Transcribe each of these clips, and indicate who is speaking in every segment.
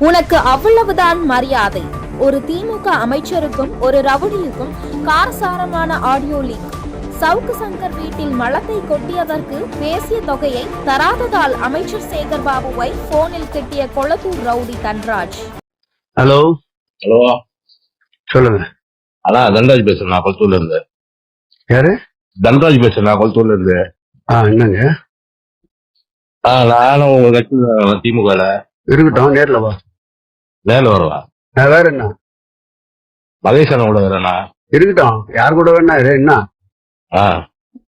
Speaker 1: உனக்கு அவ்வளவுதான் மரியாதை. ஒரு திமுக அமைச்சருக்கும் ஒரு ரவுடியுக்கும் காரசாரமான ஆடியோ லீக். சவுக்கு சங்கர் வீட்டில் மலத்தை கொட்டியதற்கு பேசிய தொகையை தராததால் அமைச்சர் சேகர் பாபுவை போனில் திட்டிய Kolathur rowdy Dhanraj.
Speaker 2: Hello
Speaker 3: hello,
Speaker 2: சொல்லுங்க.
Speaker 3: அதான் தன்ராஜ் பேசுறேன், நான் கொளத்தூர்ல இருந்து.
Speaker 2: யாரு?
Speaker 3: தன்ராஜ் பேசுறேன், நான் கொளத்தூர்ல இருந்து.
Speaker 2: என்னங்க?
Speaker 3: நானும் உங்க கட்சி திமுக
Speaker 2: இருக்கட்டும், நேர்ல வா.
Speaker 3: நேரில் வரவா?
Speaker 2: வேற என்ன?
Speaker 3: மகேசன் கூட வரேண்ணா.
Speaker 2: இருக்கட்டும், யார் கூட வேணா என்ன?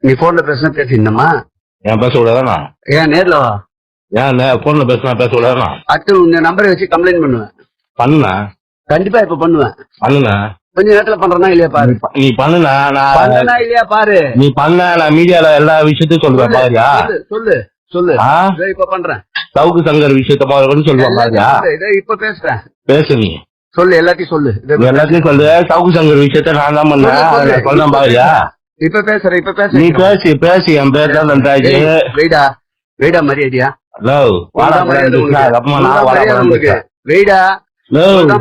Speaker 2: நீ போன்ல பேசினா பேசிடணுமா?
Speaker 3: ஏன் பேச கூடாதாண்ணா?
Speaker 2: ஏன் நேர்ல வா.
Speaker 3: ஏன் போன்ல பேசினா பேச கூடாதுண்ணா?
Speaker 2: அடுத்து உங்க நம்பரை வச்சு கம்ப்ளைண்ட் பண்ணுவேன்.
Speaker 3: பண்ணுண்ணா.
Speaker 2: கண்டிப்பா இப்ப பண்ணுவேன்.
Speaker 3: பண்ணுண்ணா.
Speaker 2: கொஞ்ச நேரத்துல பண்றேன்னா இல்லையா பாரு.
Speaker 3: நீ பண்ணுண்ணா.
Speaker 2: நான் இல்லையா பாரு.
Speaker 3: நீ பண்ண, நான் மீடியால எல்லா விஷயத்தையும் சொல்லுவேன் பாரியா.
Speaker 2: சொல்லு சொல்லு. இப்ப பண்றேன்.
Speaker 3: சவுக்கு சங்கர் விஷயத்த மாதிரி சொல்லுவேன் பாரியா.
Speaker 2: இப்ப பேசுறேன்.
Speaker 3: பேசு நீ.
Speaker 2: சொல்லு, எல்லாத்தையும் சொல்லு.
Speaker 3: எல்லாத்தையும் சொல்லு. சவுக்கு சங்கர் விஷயத்த நான் தான் பண்ணேன், சொல்றேன் பாரியா.
Speaker 2: இப்ப பேசுறேன். இப்ப பேச
Speaker 3: நீ பேசி பேசி. என் பேர் தான் தன்ராஜ்.
Speaker 2: வெயிடா வெயிடா மரியாதையா. வெயிடா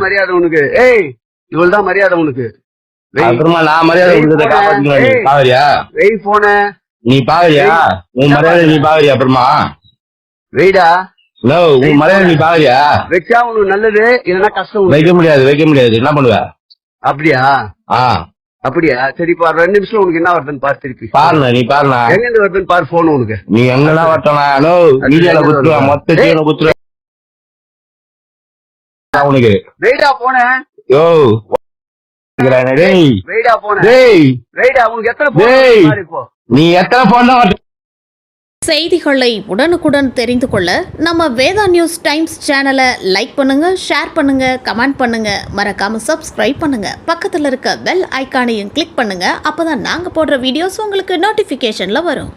Speaker 2: மரியாதை உனக்கு. ஏய், இவள்தான் மரியாதை உனக்கு.
Speaker 3: அப்புறமா நான் மரியாதை கொடுத்தத காப்பாத்திக்கிறேன். பாவரியா?
Speaker 2: வெய் போன.
Speaker 3: நீ பாவரியா? உன் மரியாதை நீ பாவரியா? அப்புறமா
Speaker 2: வெயிடா.
Speaker 3: உன் மரியாதை நீ பாவரியா?
Speaker 2: வச்சா உனக்கு நல்லது, இல்லன்னா கஷ்டம்.
Speaker 3: வைக்க முடியாது, வைக்க முடியாது. என்ன பண்ணுவ?
Speaker 2: அப்படியா? அப்படியா? சரி, இப்ப 2 நிமிஷம் உனக்கு என்ன வருதுன்னு பாரு. திருப்பி
Speaker 3: பாருண்ணா, நீ பாருண்ணா.
Speaker 2: எங்க இருந்து வருதுன்னு பாரு போன் உனக்கு.
Speaker 3: நீ எங்கெல்லாம் வரட்டா? மீடியால குத்துருவேன், மொத்த ஜீவனை குத்துருவேன் உனக்கு.
Speaker 2: வெயிடா போன.
Speaker 3: யோ
Speaker 2: வெயிடா போன. வெயிடா உனக்கு எத்தனை போன்? இப்போ
Speaker 3: நீ எத்தனை போன் தான்?
Speaker 4: செய்திகளை உடனுக்குடன் தெரிந்து கொள்ள நம்ம வேதா நியூஸ் டைம்ஸ் சேனலை லைக் பண்ணுங்க, ஷேர் பண்ணுங்க, கமெண்ட் பண்ணுங்க, மறக்காம சப்ஸ்கிரைப் பண்ணுங்க. பக்கத்தில் இருக்க பெல் ஐகானையும் கிளிக் பண்ணுங்க. அப்பதான் நாங்க போடுற வீடியோஸ் உங்களுக்கு நோட்டிபிகேஷன்ல வரும்.